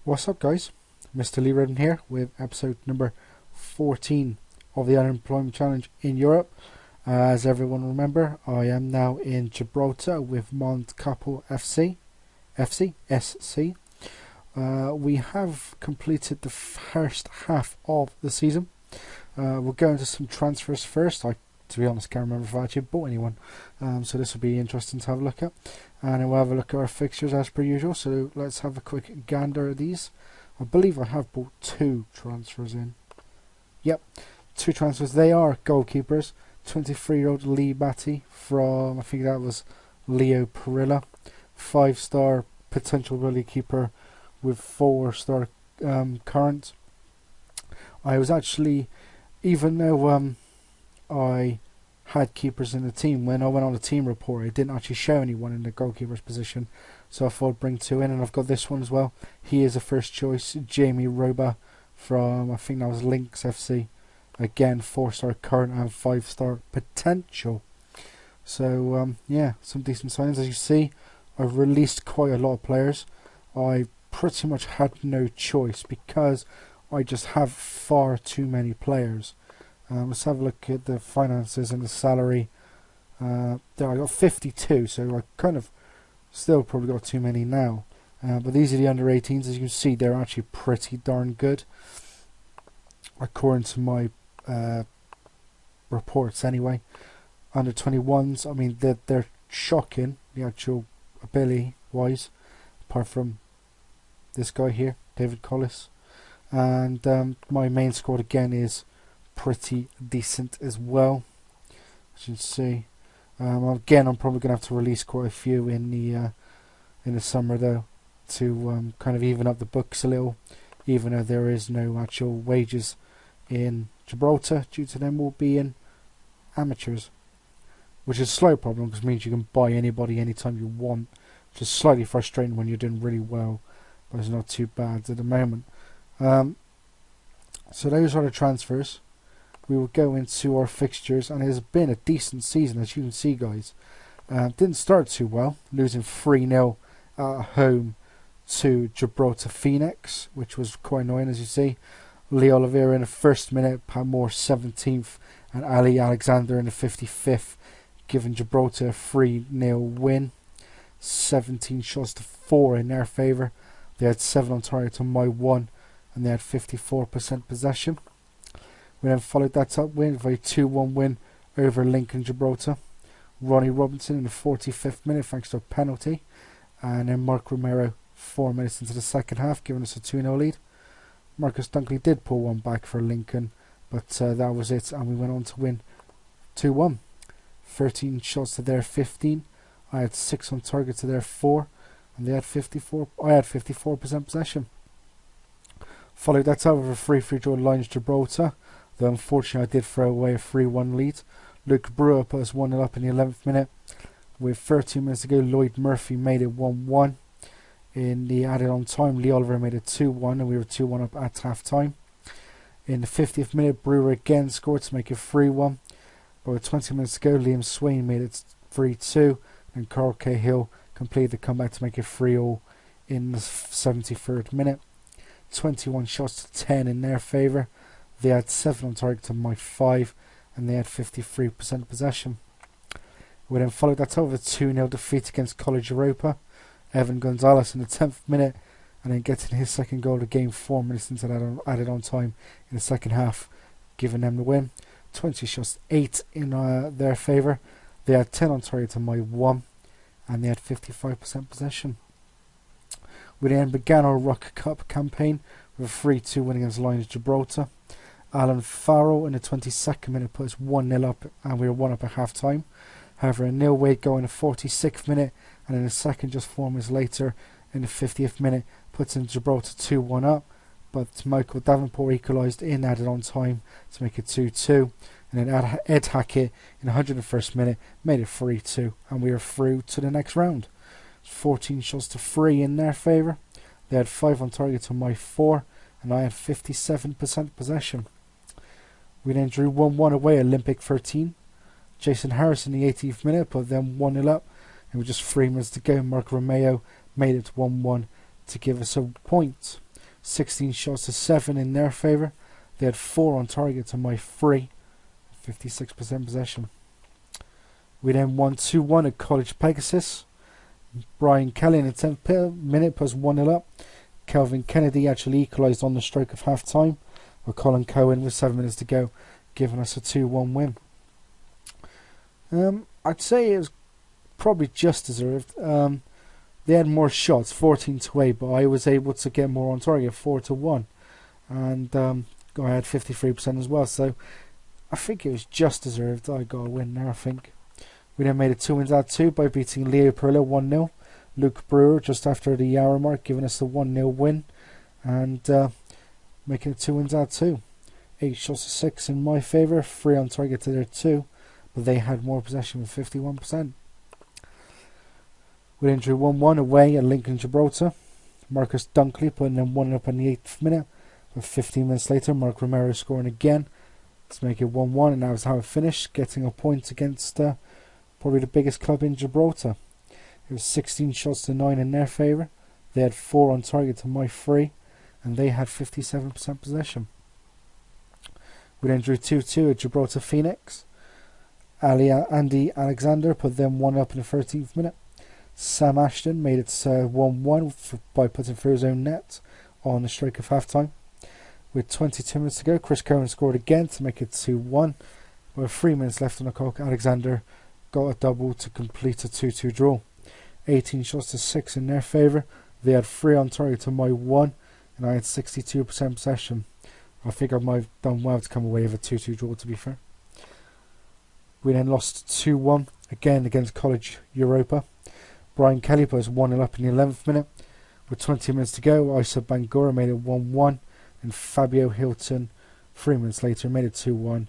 What's up, guys? Mr. Lee Redden here with episode number 14 of the Unemployment Challenge in Europe. As everyone remember, I am now in Gibraltar with Mont Capel SC. We have completed the first half of the season. We'll go into some transfers first. To be honest, can't remember if I actually bought anyone. So this will be interesting to have a look at. And then we'll have a look at our fixtures as per usual. So let's have a quick gander at these. I believe I have bought 2 transfers in. Yep, 2 transfers. They are goalkeepers. 23-year-old Lee Batty from, I think that was Leo Perilla. 5-star potential rally keeper with 4-star current. I was actually, even though I had keepers in the team, when I went on the team report it didn't actually show anyone in the goalkeeper's position, so I thought I'd bring 2 in, and I've got this one as well. He is a first choice, Jamie Roba from, I think that was Lynx FC. Again, 4-star current and 5-star potential. So yeah, some decent signings. As you see, I've released quite a lot of players. I pretty much had no choice because I just have far too many players. Let's have a look at the finances and the salary. There I got 52, so I kind of still probably got too many now. But these are the under 18s. As you can see, they're actually pretty darn good, according to my reports anyway. Under 21s, I mean, they're shocking, the actual ability wise, apart from this guy here, David Collis. And my main squad again is pretty decent as well, as you can see. Again, I'm probably going to have to release quite a few in the summer though, to kind of even up the books a little, even though there is no actual wages in Gibraltar due to them all being amateurs, which is a slow problem because it means you can buy anybody anytime you want, which is slightly frustrating when you're doing really well, but it's not too bad at the moment. So those are the transfers. We will go into our fixtures, and it has been a decent season, as you can see, guys. Didn't start too well, losing 3-0 at home to Gibraltar Phoenix, which was quite annoying, as you see. Lee Oliveira in the first minute, Pamor 17th, and Ali Alexander in the 55th, giving Gibraltar a 3-0 win. 17 shots to 4 in their favour. They had 7 on target to my 1, and they had 54% possession. We then followed that up with a 2-1 win over Lincoln Gibraltar. Ronnie Robinson in the 45th minute thanks to a penalty. And then Mark Romero 4 minutes into the second half, giving us a 2-0 lead. Marcus Dunkley did pull one back for Lincoln, but that was it, and we went on to win 2-1. 13 shots to their 15. I had 6 on target to their 4, and they had 54. I had 54% possession. Followed that up with a 3-3 draw Lions Gibraltar, though unfortunately I did throw away a 3-1 lead. Luke Brewer put us 1-0 up in the 11th minute. With 13 minutes to go, Lloyd Murphy made it 1-1. In the added on time, Lee Oliver made it 2-1, and we were 2-1 up at half time. In the 50th minute, Brewer again scored to make it 3-1. But with 20 minutes to go, Liam Swain made it 3-2, and Carl Cahill completed the comeback to make it 3-0 in the 73rd minute. 21 shots to 10 in their favour. They had 7 on target to my 5, and they had 53% possession. We then followed that up with a 2-0 defeat against College Europa. Evan Gonzalez in the 10th minute, and then getting his second goal of the game 4 minutes into that added on time in the second half, giving them the win. 20 shots, 8 in their favour. They had 10 on target to my 1, and they had 55% possession. We then began our Rock Cup campaign with a 3-2 win against Lions Gibraltar. Alan Farrell in the 22nd minute put us 1-0 up, and we were 1 up at half time. However, a nil way goal in the 46th minute, and in the second, just 4 minutes later, in the 50th minute, puts in Gibraltar 2-1 up. But Michael Davenport equalised in added on time to make it 2-2. And then Ed Hackett in the 101st minute made it 3-2, and we are through to the next round. 14 shots to 3 in their favour. They had 5 on target to my 4, and I had 57% possession. We then drew 1-1 away at Olympic 13. Jason Harris in the 18th minute put them 1-0 up, and with just 3 minutes to go, Mark Romeo made it 1-1 to give us a point. 16 shots to 7 in their favour. They had 4 on target to my 3, 56% possession. We then won 2-1 at College Pegasus. Brian Kelly in the 10th minute puts 1-0 up. Kelvin Kennedy actually equalised on the stroke of half time, with Colin Cohen with 7 minutes to go, giving us a 2-1 win. I'd say it was probably just deserved. They had more shots, 14-8, but I was able to get more on target, 4-1, and I had 53% as well. So I think it was just deserved. I got a win there, I think. We then made it 2 wins out of 2 by beating Leo Perillo 1-0. Luke Brewer just after the hour mark, giving us a 1-0 win, and making it 2 wins out of 2. 8 shots to 6 in my favour, 3 on target to their 2, but they had more possession with 51%. We then drew 1-1 away at Lincoln Gibraltar. Marcus Dunkley putting them 1 up in the 8th minute, but 15 minutes later Mark Romero scoring again to make it 1-1, and that was how it finished, getting a point against probably the biggest club in Gibraltar. It was 16 shots to 9 in their favour. They had 4 on target to my 3, and they had 57% possession. We then drew 2-2 at Gibraltar Phoenix. Andy Alexander put them 1 up in the 13th minute. Sam Ashton made it 1-1 by putting through his own net on the stroke of half time. With 22 minutes to go, Chris Cohen scored again to make it 2-1. With 3 minutes left on the clock, Alexander got a double to complete a 2-2 draw. 18 shots to 6 in their favour. They had 3 on target to my 1, and I had 62% possession. I think I might have done well to come away with a 2-2 draw, to be fair. We then lost 2-1 again against College Europa. Brian Kelly put us 1-0 up in the 11th minute. With 20 minutes to go, Isa Bangura made it 1-1, and Fabio Hilton 3 minutes later made it 2-1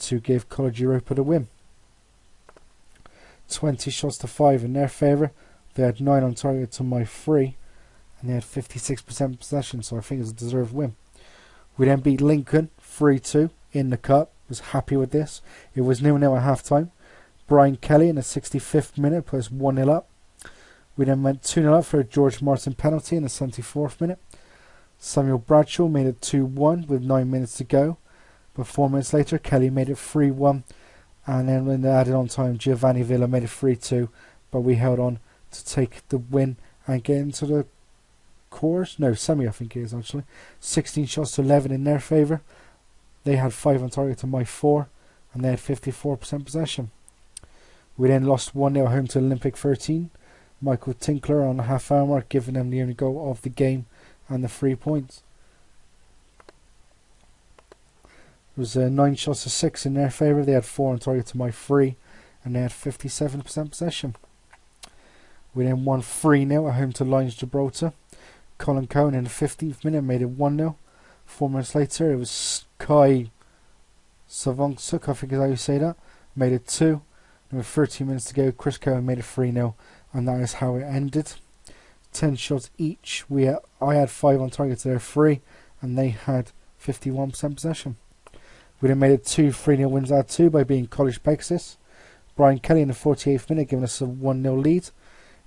to give College Europa the win. 20 shots to 5 in their favour. They had 9 on target to my 3, and they had 56% possession, so I think it's a deserved win. We then beat Lincoln 3-2 in the cup. Was happy with this. It was 0-0 at half time. Brian Kelly in the 65th minute put us 1-0 up. We then went 2-0 up for a George Martin penalty in the 74th minute. Samuel Bradshaw made it 2-1 with 9 minutes to go. But 4 minutes later, Kelly made it 3-1. And then when they added on time, Giovanni Villa made it 3-2. But we held on to take the win and get into the quarters. No, semi I think it is actually. 16 shots to 11 in their favour. They had 5 on target to my 4. And they had 54% possession. We then lost 1-0 home to Olympic 13. Michael Tinkler on the half-hour mark, giving them the only goal of the game and the 3 points. It was 9 shots to 6 in their favour. They had 4 on target to my 3, and they had 57% possession. We then won 3-0 at home to Lions Gibraltar. Colin Cohen in the 15th minute made it 1-0. 4 minutes later, it was Kai Savongsuk, I think is how you say that, made it 2. And with 13 minutes to go, Chris Cohen made it 3-0. And that is how it ended. 10 shots each. I had 5 on target to their 3, and they had 51% possession. We then made it 2 3-0 wins out of 2 by being College Pegasus. Brian Kelly in the 48th minute giving us a 1-0 lead.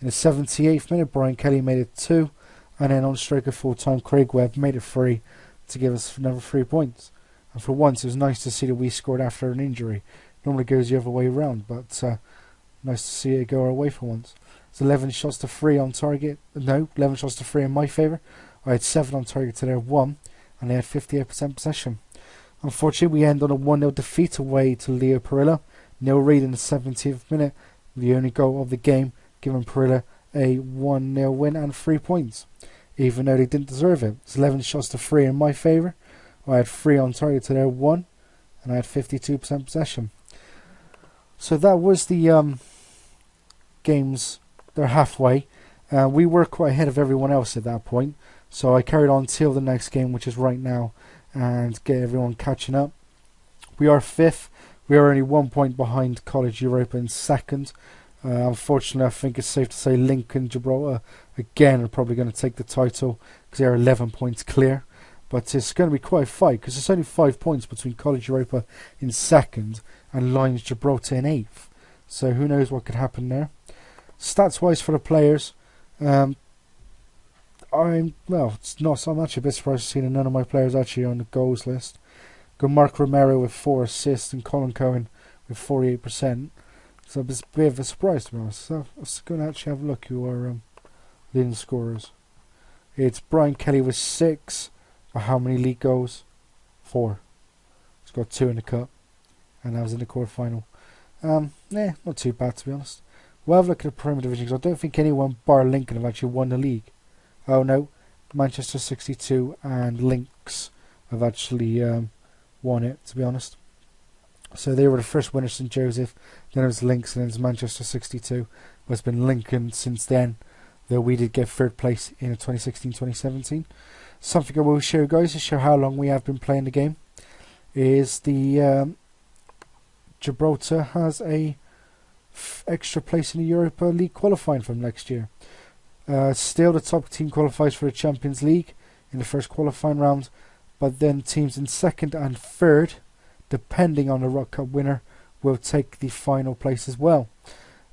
In the 78th minute, Brian Kelly made it 2, and then on stroke of full time, Craig Webb made it 3 to give us another 3 points. And for once, it was nice to see that we scored after an injury. Normally goes the other way around, but nice to see it go our way for once. It's 11 shots to 3 on target. No, 11 shots to 3 in my favour. I had 7 on target to their 1, and they had 58% possession. Unfortunately, we end on a 1-0 defeat away to Leo Perillo. Neil Reid in the 70th minute, the only goal of the game, giving Perillo a 1-0 win and 3 points, even though they didn't deserve it. It's 11 shots to 3 in my favour. I had 3 on target to their 1, and I had 52% possession. So that was the games. They're halfway. We were quite ahead of everyone else at that point, so I carried on till the next game, which is right now, and get everyone catching up. We are 5th. We are only 1 point behind College Europa in 2nd. Unfortunately, I think it's safe to say Lincoln Gibraltar again are probably going to take the title because they're 11 points clear. But it's going to be quite a fight because it's only 5 points between College Europa in 2nd and Lions Gibraltar in 8th. So who knows what could happen there. Stats wise for the players, It's not. I'm actually a bit surprised to see that none of my players actually on the goals list. Got Mark Romero with 4 assists and Colin Cohen with 48%. So it's a bit of a surprise to be honest. So let's go and actually have a look who are leading scorers. It's Brian Kelly with 6. But how many league goals? 4. He's got 2 in the cup, and that was in the quarterfinal. Not too bad to be honest. We'll have a look at the Premier Division because I don't think anyone bar Lincoln have actually won the league. Oh no, Manchester 62 and Lynx have actually won it, to be honest. So they were the first winners, St Joseph, then it was Lynx, and then it was Manchester 62. But it's been Lincoln since then, though we did get 3rd place in 2016-2017. Something I will show you guys to show how long we have been playing the game is the Gibraltar has a extra place in the Europa League qualifying from next year. Still the top team qualifies for the Champions League in the first qualifying round, but then teams in 2nd and 3rd, depending on the Rock Cup winner, will take the final place as well.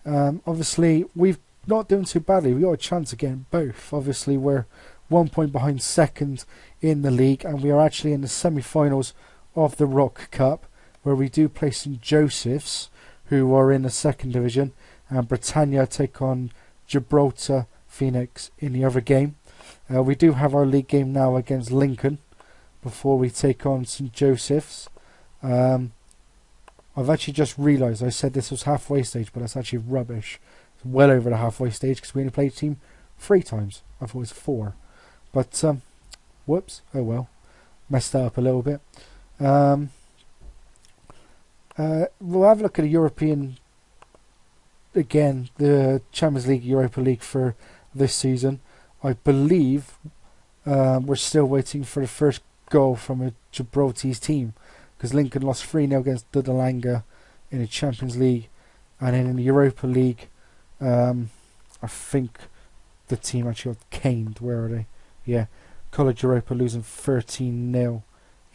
Obviously we've not doing too badly. We got a chance of getting both. Obviously we're 1 point behind 2nd in the league, and we are actually in the semi-finals of the Rock Cup, where we do play St Joseph's, who are in the 2nd division, and Britannia take on Gibraltar Phoenix in the other game. We do have our league game now against Lincoln before we take on St Joseph's. I've actually just realised I said this was halfway stage, but that's actually rubbish. It's well over the halfway stage because we only played team 3 times. I thought it was 4. But, whoops, oh well. Messed that up a little bit. We'll have a look at the European, again, the Champions League, Europa League for this season. I believe we're still waiting for the first goal from a Gibraltar's team, because Lincoln lost 3-0 against Dudalanga in the Champions League, and then in the Europa League, I think the team actually got caned. Where are they? Yeah, College Europa losing 13-0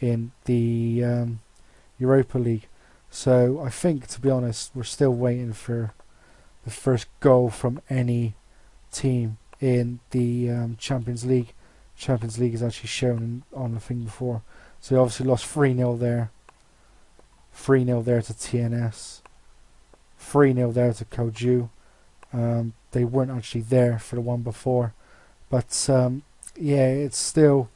in the Europa League. So I think, to be honest, we're still waiting for the first goal from any team in the Champions League. Champions League is actually shown on the thing before. So they obviously lost 3-0 there. 3-0 there to TNS. 3-0 there to Koju. They weren't actually there for the one before. But yeah, it's still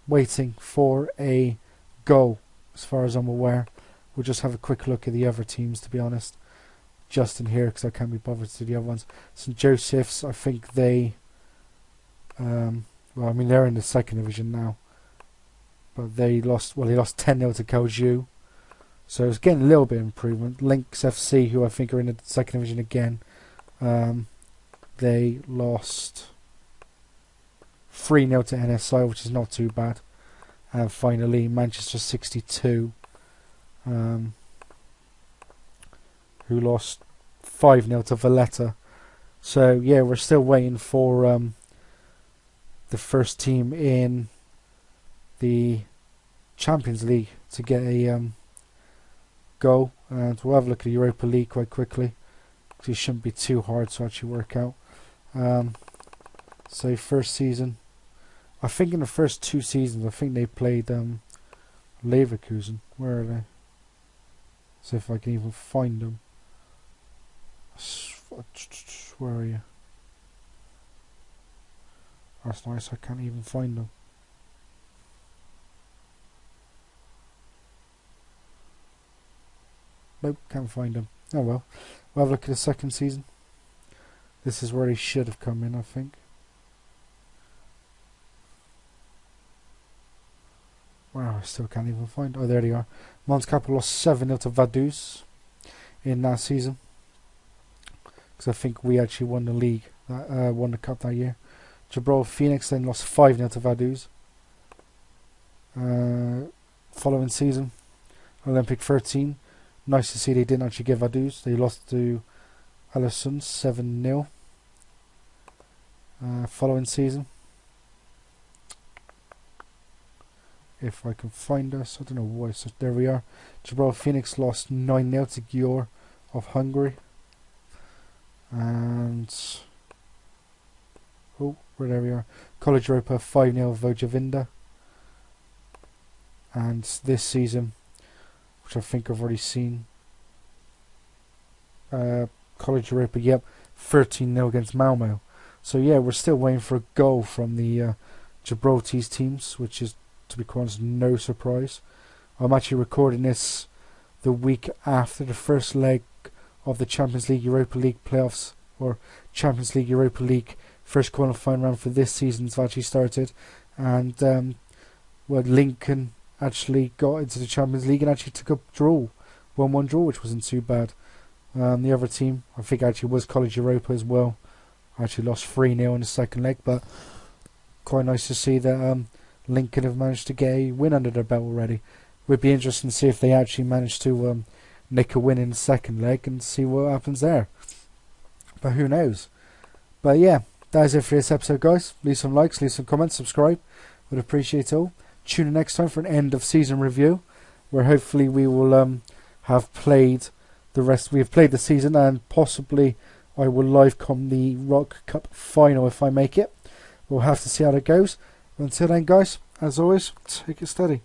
waiting for a goal as far as I'm aware. We'll just have a quick look at the other teams, to be honest, just in here, because I can't be bothered to the other ones. St Joseph's, I think they well, I mean, they're in the 2nd division now, but they lost 10-0 to Koju, so it's getting a little bit of improvement. Lynx FC, who I think are in the 2nd division again, they lost 3-0 to NSI, which is not too bad. And finally, Manchester 62, who lost 5-0 to Valletta. So yeah, we're still waiting for the first team in the Champions League to get a goal. And we'll have a look at the Europa League quite quickly, because it shouldn't be too hard to actually work out. So first season, I think in the first 2 seasons, I think they played Leverkusen. Where are they? See if I can even find them. Where are you? That's nice, I can't even find them. Nope, can't find them. Oh well. We'll have a look at the 2nd season. This is where they should have come in, I think. Wow, I still can't even find. Oh, there they are. Mons Capital lost 7-0 to Vaduz in that season, because I think we actually won the league, won the cup that year. Gibraltar Phoenix then lost 5-0 to Vaduz. Following season, Olympic 13. Nice to see they didn't actually get Vaduz. They lost to Allison 7-0. Following season, if I can find us, I don't know why. So there we are. Gibraltar Phoenix lost 9-0 to Győr of Hungary. And where there we are. College Europa 5-0 Vojavinda. And this season, which I think I've already seen, College Europa, yep, 13-0 against Malmo. So yeah, we're still waiting for a goal from the Gibraltar teams, which is, to be quite honest, no surprise. I'm actually recording this the week after the first leg of the Champions League Europa League playoffs, or Champions League Europa League first qualifying round for this season's actually started, and Lincoln actually got into the Champions League and actually took a draw, 1-1 draw, which wasn't too bad. The other team, I think, actually was College Europa as well. Actually lost 3-0 in the second leg, but quite nice to see that Lincoln have managed to get a win under their belt already. Would be interesting to see if they actually manage to nick a win in the second leg and see what happens there. But who knows? But yeah, that is it for this episode, guys. Leave some likes, leave some comments, subscribe. Would appreciate it all. Tune in next time for an end of season review, where hopefully we will have played the rest. We have played the season, and possibly I will live com the Rock Cup final if I make it. We'll have to see how that goes. Until then, guys, as always, take it steady.